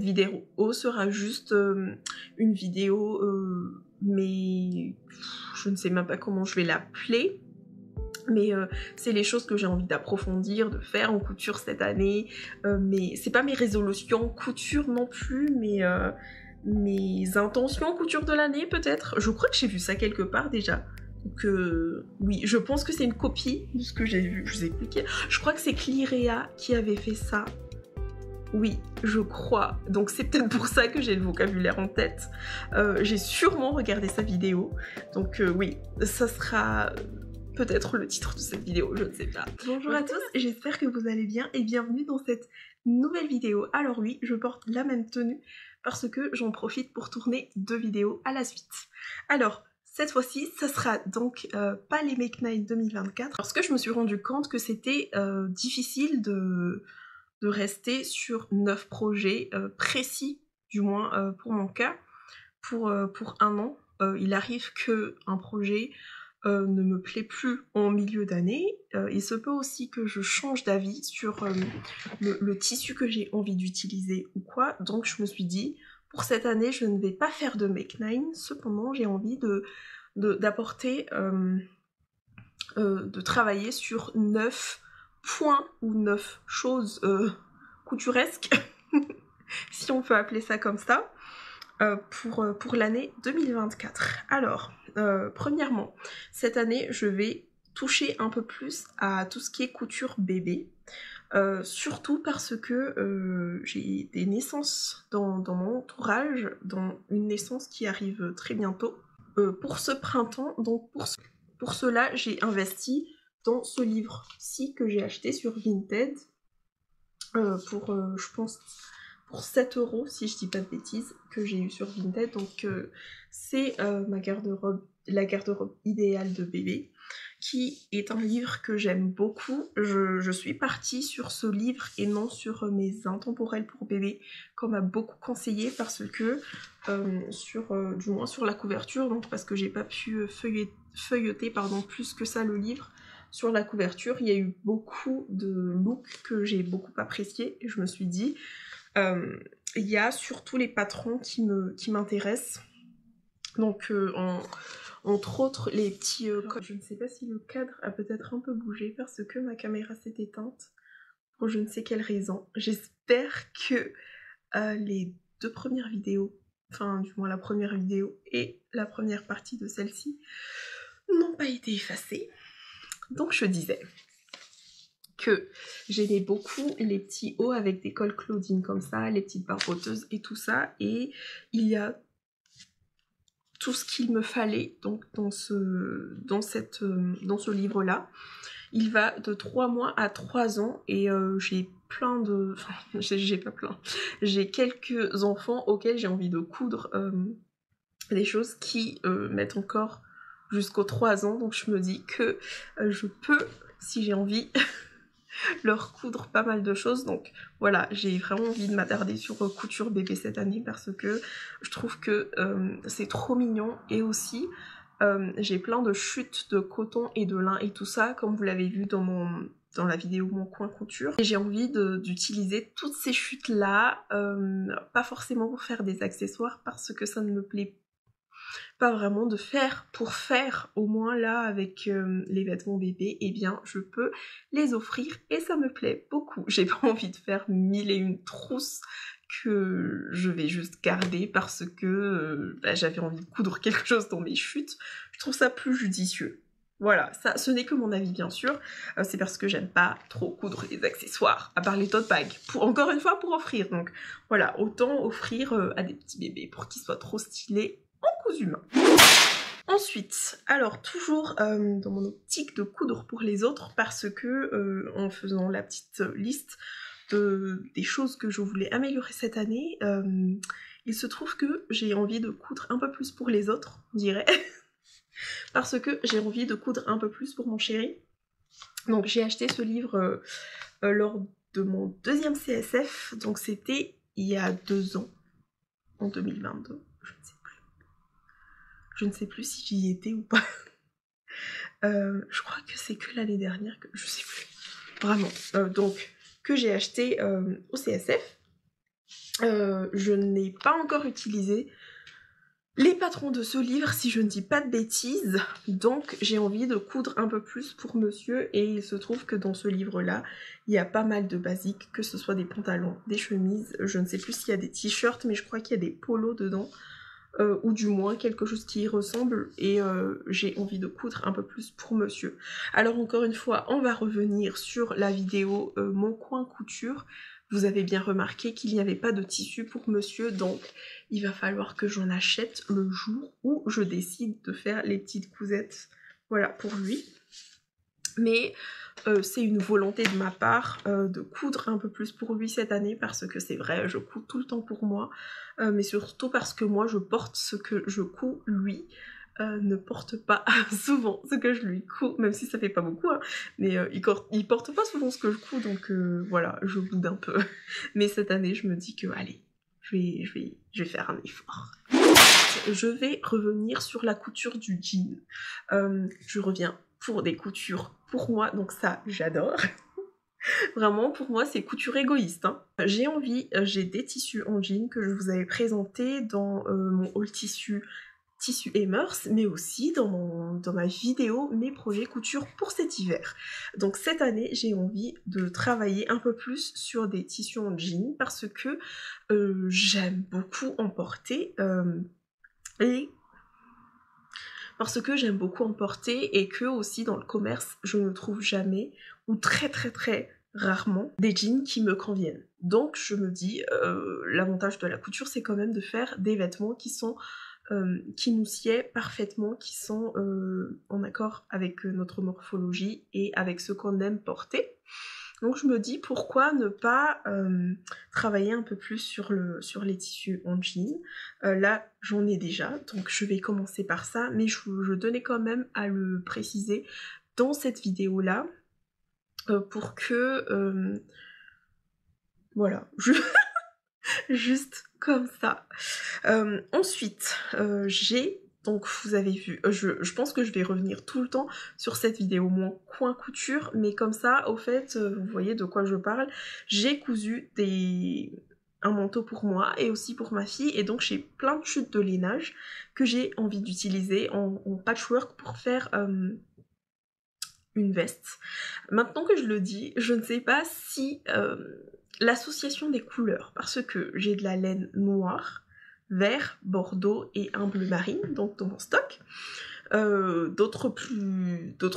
La vidéo sera juste une vidéo, mais je ne sais même pas comment je vais l'appeler. Mais c'est les choses que j'ai envie d'approfondir, de faire en couture cette année. Mais c'est pas mes résolutions couture non plus, mais mes intentions couture de l'année peut-être. Je crois que j'ai vu ça quelque part déjà. Donc oui, je pense que c'est une copie de ce que j'ai vu. Je vous ai expliqué. Je crois que c'est Clirea qui avait fait ça. Oui, je crois. Donc c'est peut-être pour ça que j'ai le vocabulaire en tête. J'ai sûrement regardé sa vidéo. Donc oui, ça sera peut-être le titre de cette vidéo, je ne sais pas. Bonjour à tous, j'espère que vous allez bien et bienvenue dans cette nouvelle vidéo. Alors oui, je porte la même tenue parce que j'en profite pour tourner 2 vidéos à la suite. Alors, cette fois-ci, ça sera donc pas les Make Night 2024 parce que je me suis rendu compte que c'était difficile de rester sur 9 projets précis, du moins pour mon cas, pour 1 an. Il arrive qu'un projet ne me plaît plus en milieu d'année. Il se peut aussi que je change d'avis sur le tissu que j'ai envie d'utiliser ou quoi. Donc je me suis dit, pour cette année, je ne vais pas faire de Make 9. Cependant, j'ai envie d'apporter, de travailler sur 9 points ou 9 choses couturesques, si on peut appeler ça comme ça, pour l'année 2024. Alors, premièrement, cette année, je vais toucher un peu plus à tout ce qui est couture bébé, surtout parce que j'ai des naissances dans mon entourage, dans une naissance qui arrive très bientôt, pour ce printemps. Donc pour cela, j'ai investi dans ce livre-ci que j'ai acheté sur Vinted, pour, je pense, pour 7 € si je dis pas de bêtises, que j'ai eu sur Vinted. Donc c'est ma garde-robe, la garde-robe idéale de bébé, qui est un livre que j'aime beaucoup. Je suis partie sur ce livre et non sur mes intemporels pour bébé, qu'on m'a beaucoup conseillé, parce que du moins sur la couverture, donc parce que j'ai pas pu feuilleter plus que ça le livre. Sur la couverture, il y a eu beaucoup de looks que j'ai beaucoup appréciés et je me suis dit, il y a surtout les patrons qui m'intéressent. Donc entre autres les petits... je ne sais pas si le cadre a peut-être un peu bougé parce que ma caméra s'est éteinte pour je ne sais quelle raison. J'espère que les 2 premières vidéos, enfin du moins la première vidéo et la première partie de celle-ci, n'ont pas été effacées. Donc je disais que j'aimais beaucoup les petits hauts avec des cols Claudine comme ça, les petites barboteuses et tout ça, et il y a tout ce qu'il me fallait donc dans ce livre-là. Il va de 3 mois à 3 ans et j'ai plein de... Enfin, j'ai pas plein. J'ai quelques enfants auxquels j'ai envie de coudre des choses qui mettent encore jusqu'aux 3 ans, donc je me dis que je peux, si j'ai envie, leur coudre pas mal de choses. Donc voilà, j'ai vraiment envie de m'attarder sur couture bébé cette année parce que je trouve que c'est trop mignon. Et aussi j'ai plein de chutes de coton et de lin et tout ça, comme vous l'avez vu dans la vidéo Mon Coin Couture. Et j'ai envie d'utiliser toutes ces chutes là, pas forcément pour faire des accessoires parce que ça ne me plaît pas vraiment de faire pour faire. Au moins là avec les vêtements bébés, et bien je peux les offrir et ça me plaît beaucoup. J'ai pas envie de faire 1001 trousses que je vais juste garder parce que j'avais envie de coudre quelque chose dans mes chutes. Je trouve ça plus judicieux. Voilà, ça, ce n'est que mon avis bien sûr, c'est parce que j'aime pas trop coudre les accessoires, à part les tote bags, encore une fois pour offrir. Donc voilà, autant offrir à des petits bébés pour qu'ils soient trop stylés en cousu main. Ensuite, alors toujours dans mon optique de coudre pour les autres, parce que en faisant la petite liste des choses que je voulais améliorer cette année, il se trouve que j'ai envie de coudre un peu plus pour les autres, on dirait. Parce que j'ai envie de coudre un peu plus pour mon chéri. Donc j'ai acheté ce livre lors de mon 2e CSF, donc c'était il y a 2 ans, en 2022, je ne sais plus si j'y étais ou pas. Je crois que c'est que l'année dernière, que je sais plus, vraiment. Donc que j'ai acheté au CSF. Je n'ai pas encore utilisé les patrons de ce livre, si je ne dis pas de bêtises, donc j'ai envie de coudre un peu plus pour monsieur, et il se trouve que dans ce livre-là, il y a pas mal de basiques, que ce soit des pantalons, des chemises, je ne sais plus s'il y a des t-shirts, mais je crois qu'il y a des polos dedans, ou du moins quelque chose qui y ressemble, et j'ai envie de coudre un peu plus pour monsieur. Alors encore une fois, on va revenir sur la vidéo Mon Coin Couture. Vous avez bien remarqué qu'il n'y avait pas de tissu pour monsieur, donc il va falloir que j'en achète le jour où je décide de faire les petites cousettes, voilà, pour lui. Mais c'est une volonté de ma part de coudre un peu plus pour lui cette année, parce que c'est vrai, je couds tout le temps pour moi, mais surtout parce que moi je porte ce que je couds, lui ne porte pas souvent ce que je lui couds, même si ça fait pas beaucoup, hein, mais il porte pas souvent ce que je couds, donc voilà, je boude un peu. Mais cette année, je me dis que, allez, je vais faire un effort. Je vais revenir sur la couture du jean. Je reviens pour des coutures pour moi, donc ça, j'adore. Vraiment, pour moi, c'est couture égoïste, hein. J'ai des tissus en jean que je vous avais présentés dans mon haul tissu et mœurs, mais aussi dans ma vidéo mes projets couture pour cet hiver. Donc cette année, j'ai envie de travailler un peu plus sur des tissus en jean, parce que j'aime beaucoup en porter, et que aussi dans le commerce, je ne trouve jamais, ou très rarement, des jeans qui me conviennent. Donc je me dis, l'avantage de la couture, c'est quand même de faire des vêtements qui nous sied parfaitement, qui sont en accord avec notre morphologie et avec ce qu'on aime porter. Donc je me dis, pourquoi ne pas travailler un peu plus sur les tissus en jean. Là, j'en ai déjà, donc je vais commencer par ça, mais je tenais quand même à le préciser dans cette vidéo-là, pour que... voilà, juste comme ça. Ensuite, donc vous avez vu, je pense que je vais revenir tout le temps sur cette vidéo Mon Coin Couture, mais comme ça, au fait, vous voyez de quoi je parle. J'ai cousu un manteau pour moi et aussi pour ma fille, et donc j'ai plein de chutes de lainage que j'ai envie d'utiliser en patchwork pour faire une veste. Maintenant que je le dis, je ne sais pas si l'association des couleurs, parce que j'ai de la laine noire, vert, bordeaux et un bleu marine, donc dans mon stock. D'autres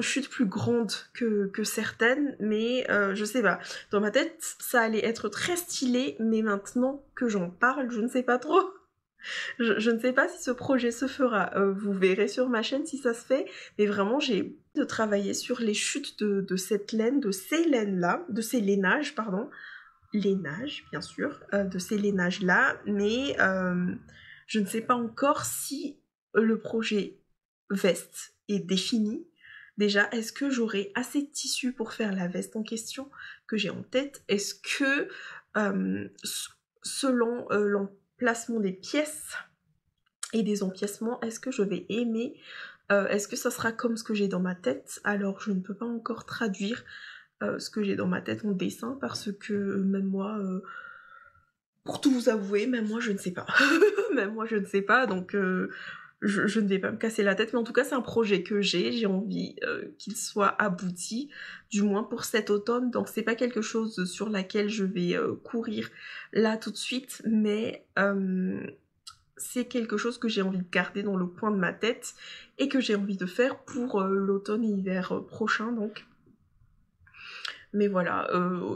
chutes plus grandes que certaines, mais je sais pas. Dans ma tête, ça allait être très stylé, mais maintenant que j'en parle, je ne sais pas trop. Je ne sais pas si ce projet se fera, vous verrez sur ma chaîne si ça se fait, mais vraiment j'ai de travailler sur les chutes de cette laine, de ces lainages, lainages bien sûr, de ces lainages là, mais je ne sais pas encore si le projet veste est défini. Déjà, est-ce que j'aurai assez de tissu pour faire la veste en question que j'ai en tête? Est-ce que selon l'emplacement des pièces et des empiècements, est-ce que je vais aimer, est-ce que ça sera comme ce que j'ai dans ma tête? Alors je ne peux pas encore traduire ce que j'ai dans ma tête en dessin, parce que même moi, pour tout vous avouer, même moi je ne sais pas. Même moi je ne sais pas, donc je ne vais pas me casser la tête, mais en tout cas c'est un projet que j'ai envie qu'il soit abouti, du moins pour cet automne, donc c'est pas quelque chose sur laquelle je vais courir là tout de suite, mais c'est quelque chose que j'ai envie de garder dans le coin de ma tête et que j'ai envie de faire pour l'automne et hiver prochain, donc. Mais voilà,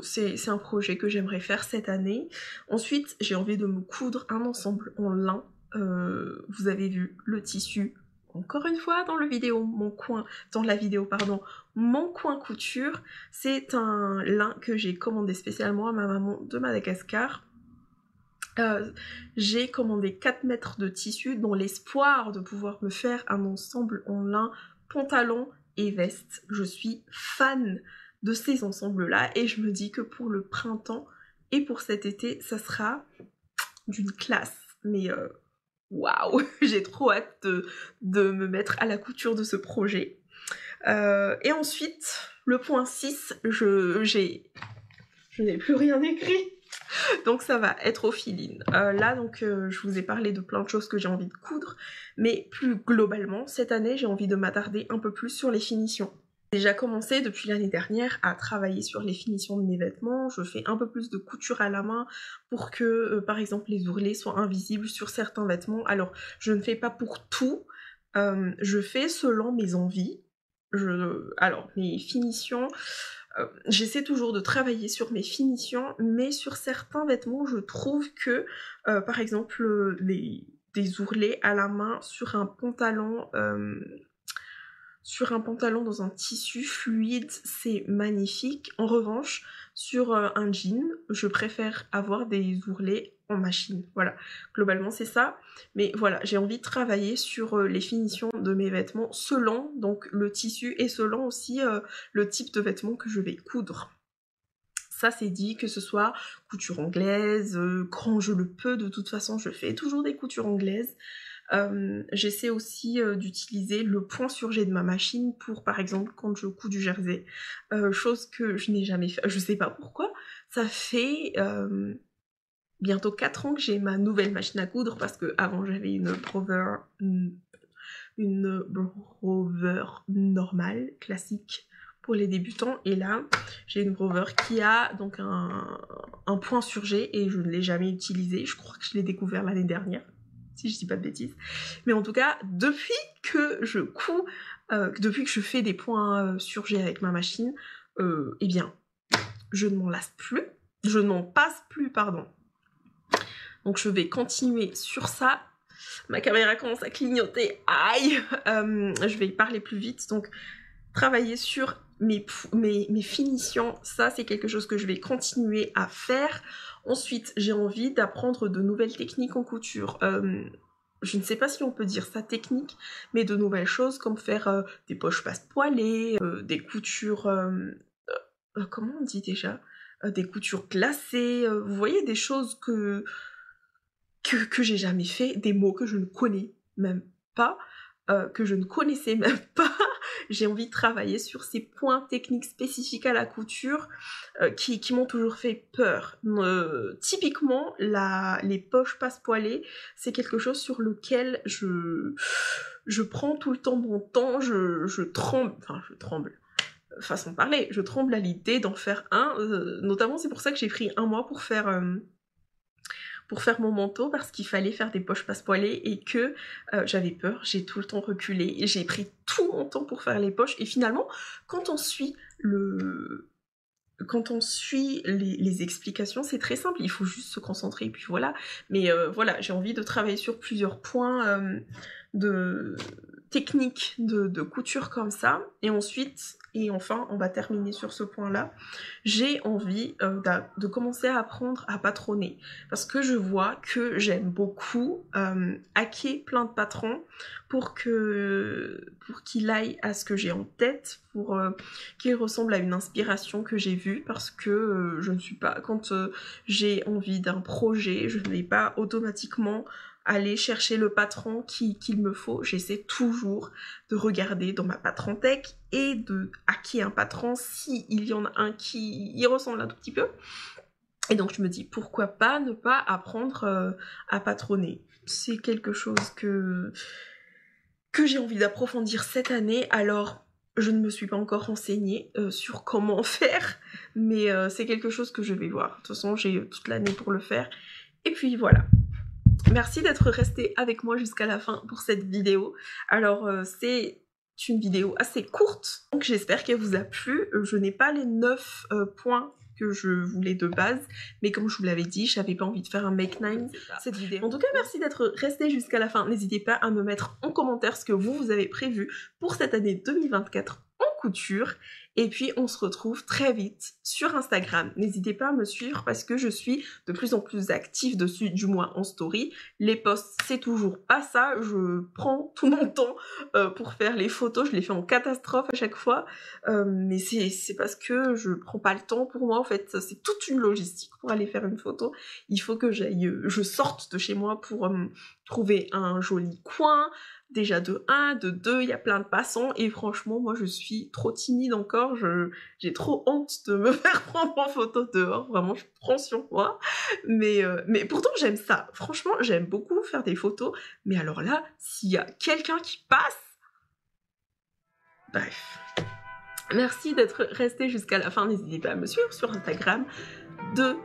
c'est un projet que j'aimerais faire cette année. Ensuite, j'ai envie de me coudre un ensemble en lin. Vous avez vu le tissu, encore une fois dans la vidéo Mon Coin Couture. C'est un lin que j'ai commandé spécialement à ma maman de Madagascar. J'ai commandé 4 mètres de tissu dans l'espoir de pouvoir me faire un ensemble en lin, pantalon et veste. Je suis fan de ces ensembles-là et je me dis que pour le printemps et pour cet été, ça sera d'une classe. Mais waouh, j'ai trop hâte de me mettre à la couture de ce projet. Et ensuite, le point 6, je n'ai plus rien écrit. Donc ça va être au feeling. Là donc je vous ai parlé de plein de choses que j'ai envie de coudre, mais plus globalement cette année j'ai envie de m'attarder un peu plus sur les finitions. J'ai déjà commencé depuis l'année dernière à travailler sur les finitions de mes vêtements. Je fais un peu plus de couture à la main pour que par exemple les ourlets soient invisibles sur certains vêtements. Alors je ne fais pas pour tout, je fais selon mes envies. Alors mes finitions, j'essaie toujours de travailler sur mes finitions, mais sur certains vêtements, je trouve que, par exemple, des ourlets à la main sur un pantalon dans un tissu fluide, c'est magnifique. En revanche, sur un jean, je préfère avoir des ourlets en machine. Voilà, globalement c'est ça. Mais voilà, j'ai envie de travailler sur les finitions de mes vêtements selon donc le tissu et selon aussi le type de vêtements que je vais coudre. Ça c'est dit, que ce soit couture anglaise, quand je le peux, de toute façon je fais toujours des coutures anglaises. J'essaie aussi d'utiliser le point sur jet de ma machine pour par exemple quand je couds du jersey, chose que je n'ai jamais fait, je sais pas pourquoi. Ça fait bientôt 4 ans que j'ai ma nouvelle machine à coudre parce que avant j'avais une Brover normale, classique pour les débutants, et là j'ai une Brover qui a donc un point sur jet et je ne l'ai jamais utilisé. Je crois que je l'ai découvert l'année dernière, si je dis pas de bêtises. Mais en tout cas, depuis que je couds, depuis que je fais des points sur jet avec ma machine, eh bien, je ne m'en lasse plus. Je n'en passe plus, pardon. Donc je vais continuer sur ça. Ma caméra commence à clignoter. Aïe, je vais y parler plus vite. Donc, travailler sur mes finitions, ça c'est quelque chose que je vais continuer à faire. Ensuite, j'ai envie d'apprendre de nouvelles techniques en couture. Je ne sais pas si on peut dire ça technique, mais de nouvelles choses comme faire des poches passe-poilées, des coutures... comment on dit déjà, des coutures glacées, vous voyez, des choses que j'ai jamais fait, des mots que je ne connais même pas, que je ne connaissais même pas. J'ai envie de travailler sur ces points techniques spécifiques à la couture qui m'ont toujours fait peur. Typiquement, les poches passe-poilées, c'est quelque chose sur lequel je prends tout le temps mon temps, je tremble. Façon de parler, je tremble à l'idée d'en faire un, notamment c'est pour ça que j'ai pris 1 mois pour faire mon manteau, parce qu'il fallait faire des poches passe-poilées et que j'avais peur, j'ai tout le temps reculé, et j'ai pris tout mon temps pour faire les poches, et finalement, quand on suit les explications, c'est très simple, il faut juste se concentrer, et puis voilà. Mais voilà, j'ai envie de travailler sur plusieurs points de techniques de couture comme ça, et ensuite, et enfin, on va terminer sur ce point-là, j'ai envie de commencer à apprendre à patronner, parce que je vois que j'aime beaucoup hacker plein de patrons pour qu'il aille à ce que j'ai en tête, pour qu'il ressemble à une inspiration que j'ai vue, parce que je ne suis pas, quand j'ai envie d'un projet, je ne vais pas automatiquement aller chercher le patron qu'il me faut. J'essaie toujours de regarder dans ma patronthèque et de hacker un patron s'il y en a un qui y ressemble un tout petit peu. Et donc je me dis, pourquoi pas ne pas apprendre à patronner. C'est quelque chose que j'ai envie d'approfondir cette année. Alors, je ne me suis pas encore renseignée sur comment faire, mais c'est quelque chose que je vais voir. De toute façon, j'ai toute l'année pour le faire. Et puis voilà. Merci d'être resté avec moi jusqu'à la fin pour cette vidéo. Alors, c'est une vidéo assez courte, donc j'espère qu'elle vous a plu. Je n'ai pas les 9 points que je voulais de base, mais comme je vous l'avais dit, j'avais pas envie de faire un make 9 cette vidéo. En tout cas, merci d'être resté jusqu'à la fin. N'hésitez pas à me mettre en commentaire ce que vous avez prévu pour cette année 2024 en couture. Et puis on se retrouve très vite sur Instagram. N'hésitez pas à me suivre parce que je suis de plus en plus active dessus, du moins en story. Les posts, c'est toujours pas ça. Je prends tout mon temps pour faire les photos. Je les fais en catastrophe à chaque fois. Mais c'est parce que je prends pas le temps pour moi. En fait, c'est toute une logistique pour aller faire une photo. Il faut que je sorte de chez moi pour trouver un joli coin. Déjà de 1, de 2, il y a plein de passants et franchement moi je suis trop timide encore, dehors, j'ai trop honte de me faire prendre en photo dehors, vraiment je prends sur moi, mais pourtant j'aime ça, franchement j'aime beaucoup faire des photos, mais alors là, s'il y a quelqu'un qui passe, bref. Merci d'être resté jusqu'à la fin, n'hésitez pas à me suivre sur Instagram, de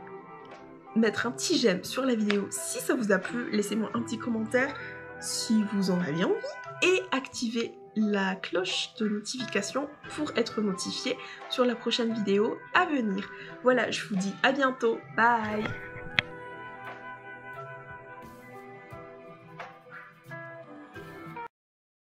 mettre un petit j'aime sur la vidéo si ça vous a plu, laissez-moi un petit commentaire si vous en avez envie, et activez la cloche de notification pour être notifié sur la prochaine vidéo à venir. Voilà, je vous dis à bientôt, bye!